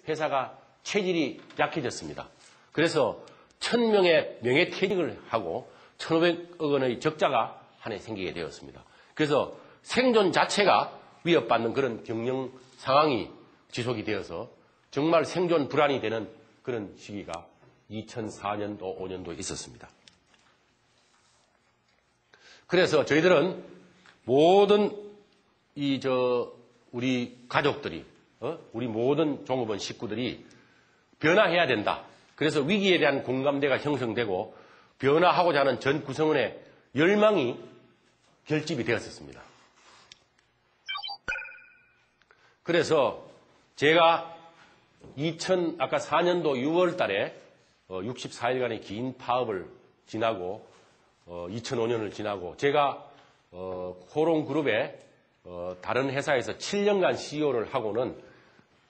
회사가 체질이 약해졌습니다. 그래서 1000명의 명예퇴직을 하고 1500억 원의 적자가 한 해 생기게 되었습니다. 그래서 생존 자체가 위협받는 그런 경영 상황이 지속이 되어서 정말 생존 불안이 되는 그런 시기가 2004년도, 5년도에 있었습니다. 그래서 저희들은 모든 우리 가족들이, 우리 모든 종업원 식구들이 변화해야 된다. 그래서 위기에 대한 공감대가 형성되고 변화하고자 하는 전 구성원의 열망이 결집이 되었었습니다. 그래서 제가 아까 4년도 6월 달에 64일간의 긴 파업을 지나고 2005년을 지나고 제가 코롱그룹의 다른 회사에서 7년간 CEO를 하고는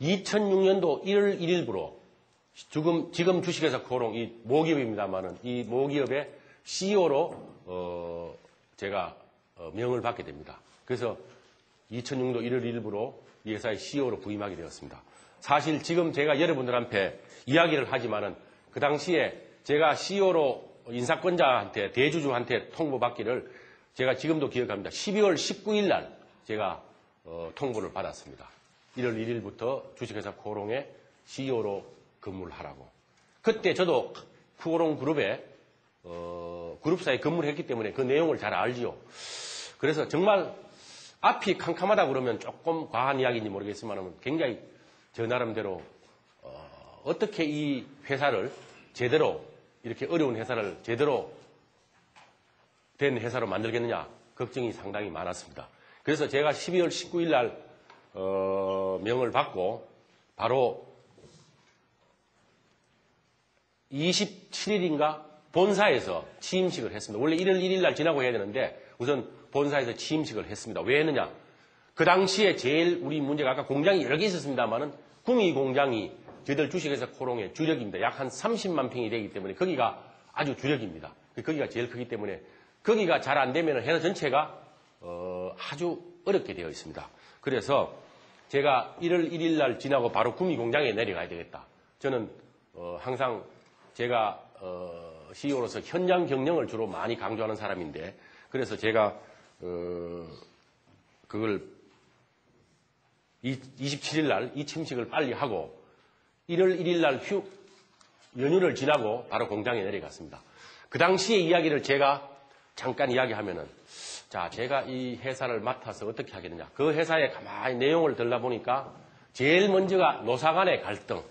2006년도 1월 1일부로 지금 주식회사 코롱 이 모기업입니다만은 이 모기업의 CEO로 제가 명을 받게 됩니다. 그래서 2006년도 1월 1일부로 이 회사의 CEO로 부임하게 되었습니다. 사실 지금 제가 여러분들한테 이야기를 하지만은 그 당시에 제가 CEO로 인사권자한테 대주주한테 통보받기를 제가 지금도 기억합니다. 12월 19일 날 제가 통보를 받았습니다. 1월 1일부터 주식회사 코롱의 CEO로 근무를 하라고. 그때 저도 코롱 그룹에 그룹사에 근무를 했기 때문에 그 내용을 잘 알지요. 그래서 정말 앞이 캄캄하다 그러면 조금 과한 이야기인지 모르겠지만 굉장히 저 나름대로 어떻게 이 회사를 제대로 이렇게 어려운 회사를 제대로 된 회사로 만들겠느냐 걱정이 상당히 많았습니다. 그래서 제가 12월 19일 날 명을 받고 바로 27일인가 본사에서 취임식을 했습니다. 원래 1월 1일 날 지나고 해야 되는데 우선 본사에서 취임식을 했습니다. 왜 했느냐? 그 당시에 제일 우리 문제가 아까 공장이 여러 개 있었습니다만은 구미 공장이 저희들 주식회사 코롱의 주력입니다. 약 한 30만 평이 되기 때문에 거기가 아주 주력입니다. 거기가 제일 크기 때문에 거기가 잘 안 되면 회사 전체가 아주 어렵게 되어 있습니다. 그래서 제가 1월 1일 날 지나고 바로 구미 공장에 내려가야 되겠다. 저는 항상 제가 CEO로서 현장 경영을 주로 많이 강조하는 사람인데 그래서 제가 그걸 27일 날 이 취임식을 빨리 하고 1월 1일 날 연휴를 지나고 바로 공장에 내려갔습니다. 그 당시의 이야기를 제가 잠깐 이야기하면은 자, 제가 이 회사를 맡아서 어떻게 하겠느냐. 그 회사에 가만히 내용을 들여다보니까 제일 먼저가 노사 간의 갈등.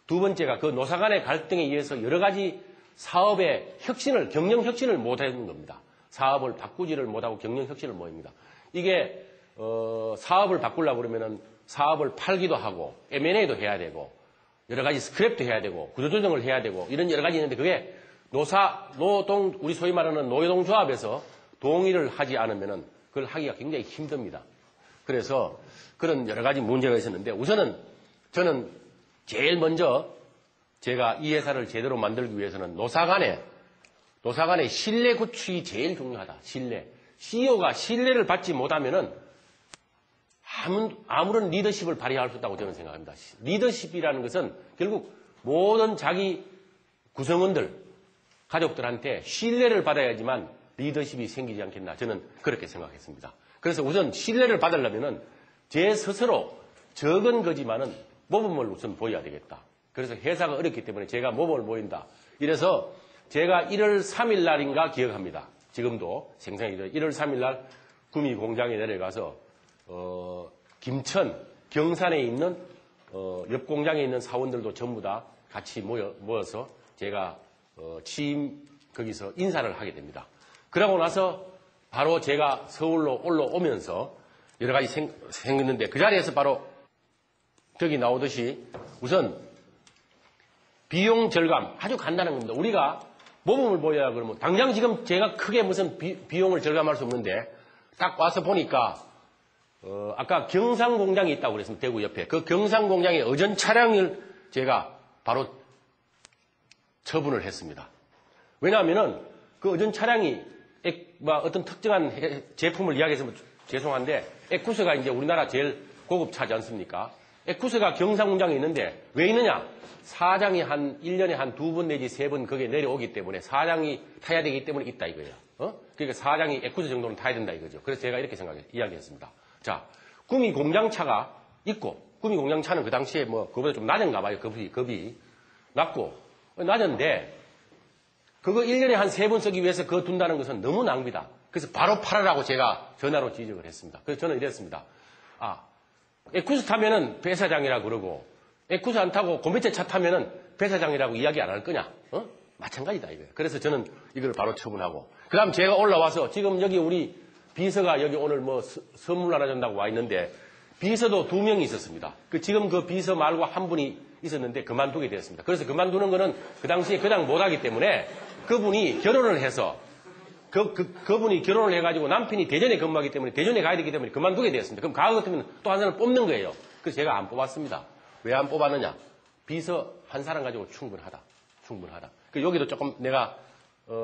두 번째가 그 노사 간의 갈등에 의해서 여러 가지 사업의 혁신을, 경영 혁신을 못하는 겁니다. 사업을 바꾸지를 못하고 경영 혁신을 못합니다. 이게 사업을 바꾸려고 그러면은 사업을 팔기도 하고 M&A도 해야 되고 여러 가지 스크랩도 해야 되고 구조조정을 해야 되고 이런 여러 가지 있는데 그게 우리 소위 말하는 노동조합에서 동의를 하지 않으면은 그걸 하기가 굉장히 힘듭니다. 그래서 그런 여러 가지 문제가 있었는데 우선은 저는 제일 먼저 제가 이 회사를 제대로 만들기 위해서는 노사 간의 신뢰 구축이 제일 중요하다. CEO가 신뢰를 받지 못하면은 아무런 리더십을 발휘할 수 없다고 저는 생각합니다. 리더십이라는 것은 결국 모든 자기 구성원들, 가족들한테 신뢰를 받아야지만 리더십이 생기지 않겠나 저는 그렇게 생각했습니다. 그래서 우선 신뢰를 받으려면은 제 스스로 적은 거지만은 모범을 우선 보여야 되겠다. 그래서 회사가 어렵기 때문에 제가 모범을 보인다. 이래서 제가 1월 3일 날인가 기억합니다. 지금도 생생하게 1월 3일 날 구미 공장에 내려가서 김천, 경산에 있는 옆 공장에 있는 사원들도 전부 다 같이 모여서 제가 거기서 인사를 하게 됩니다. 그러고 나서 바로 제가 서울로 올라오면서 여러 가지 생겼는데 그 자리에서 바로 저기 나오듯이 우선 비용 절감 아주 간단한 겁니다. 우리가 모범을 보여야 그러면 당장 지금 제가 크게 무슨 비용을 절감할 수 없는데 딱 와서 보니까 아까 경상공장이 있다고 그랬습니다. 대구 옆에. 그 경상공장의 어전 차량을 제가 바로 처분을 했습니다. 왜냐하면은 그 어전 차량이 어떤 특정한 제품을 이야기해서 죄송한데 에쿠스가 이제 우리나라 제일 고급 차지 않습니까? 에쿠스가 경상공장에 있는데 왜 있느냐? 사장이 한 1년에 한 2번 내지 3번 거기에 내려오기 때문에 사장이 타야 되기 때문에 있다 이거예요. 그러니까 사장이 에쿠스 정도는 타야 된다 이거죠. 그래서 제가 이렇게 이야기했습니다. 자, 구미 공장차가 있고, 구미 공장차는 그 당시에 뭐 그보다 좀 낮은가 봐요. 급이 낮고 낮은데 그거 1년에 한 3번 쓰기 위해서 그거 둔다는 것은 너무 낭비다. 그래서 바로 팔아라고 제가 전화로 지적을 했습니다. 그래서 저는 이랬습니다. 에쿠스 타면은 배사장이라고 그러고, 에쿠스 안 타고 고메체 차 타면은 배사장이라고 이야기 안 할 거냐? 마찬가지다, 이거예요. 그래서 저는 이걸 바로 처분하고. 그 다음 제가 올라와서 지금 여기 우리 비서가 여기 오늘 뭐 선물 하나 준다고 와 있는데, 비서도 2명이 있었습니다. 지금 그 비서 말고 한 분이 있었는데 그만두게 되었습니다. 그래서 그만두는 거는 그 당시에 그냥 못하기 때문에 그분이 결혼을 해서 그분이 결혼을 해가지고 남편이 대전에 근무하기 때문에 대전에 가야 되기 때문에 그만두게 되었습니다. 그럼 가을 같으면 또 한 사람을 뽑는 거예요. 그래서 제가 안 뽑았습니다. 왜 안 뽑았느냐? 비서 한 사람 가지고 충분하다. 여기도 조금 내가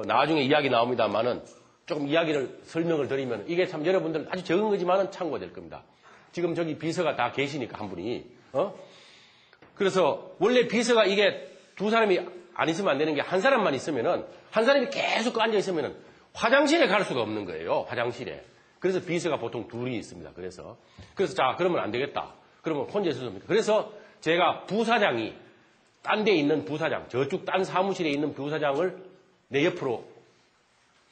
나중에 이야기 나옵니다만은 조금 이야기를 설명을 드리면 이게 참 여러분들 아주 적은 거지만은 참고가 될 겁니다. 지금 저기 비서가 다 계시니까 한 분이 그래서 원래 비서가 이게 2사람이 안 있으면 안 되는 게 한 사람만 있으면은 한 사람이 계속 앉아 있으면은 화장실에 갈 수가 없는 거예요. 화장실에. 그래서 비서가 보통 2이 있습니다. 그래서 자 그러면 안 되겠다. 그러면 혼자 있어도 됩니다. 그래서 제가 부사장이 딴 데 있는 부사장, 저쪽 딴 사무실에 있는 부사장을 내 옆으로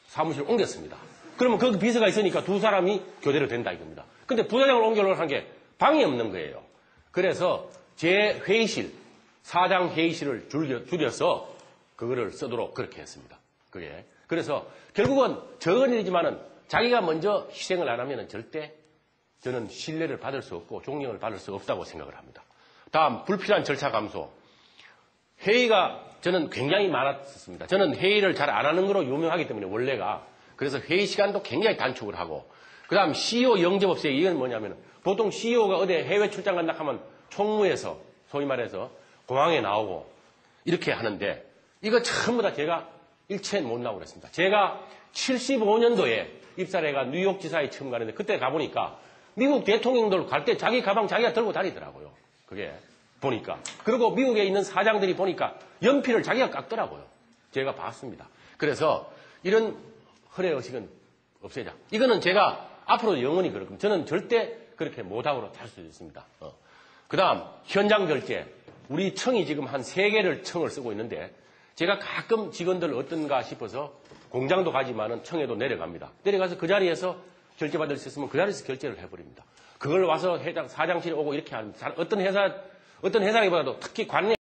사무실을 옮겼습니다. 그러면 거기 비서가 있으니까 2사람이 교대로 된다 이겁니다. 근데 부사장을 옮겨놓으러 한 게 방이 없는 거예요. 그래서 제 회의실, 사장 회의실을 줄여서 그거를 쓰도록 그렇게 했습니다. 그게. 그래서 결국은 적은 일이지만은 자기가 먼저 희생을 안 하면은 절대 저는 신뢰를 받을 수 없고 존경을 받을 수 없다고 생각을 합니다. 다음, 불필요한 절차 감소. 회의가 저는 굉장히 많았습니다. 저는 회의를 잘 안 하는 거로 유명하기 때문에 원래가. 그래서 회의 시간도 굉장히 단축을 하고. 그 다음 CEO 영접업체 이건 뭐냐면 보통 CEO가 어디 해외 출장 간다 하면 총무에서 소위 말해서 공항에 나오고 이렇게 하는데 이거 전부 다 제가 일체 못 나오고 그랬습니다. 제가 75년도에 입사를 해가 뉴욕지사에 처음 가는데 그때 가보니까 미국 대통령들 갈 때 자기 가방 자기가 들고 다니더라고요. 그게 보니까. 그리고 미국에 있는 사장들이 보니까 연필을 자기가 깎더라고요. 제가 봤습니다. 그래서 이런 허례의식은 없애자. 이거는 제가 앞으로 영원히 그럴 겁니다. 저는 절대 그렇게 못하고 탈 수 있습니다. 그 다음 현장 결제. 우리 청이 지금 한 3개를 청을 쓰고 있는데 제가 가끔 직원들 어떤가 싶어서 공장도 가지만은 청에도 내려갑니다. 내려가서 그 자리에서 결제받을 수 있으면 그 자리에서 결제를 해버립니다. 그걸 와서 사장실에 오고 이렇게 하는 어떤 회사라기보다도 특히 관내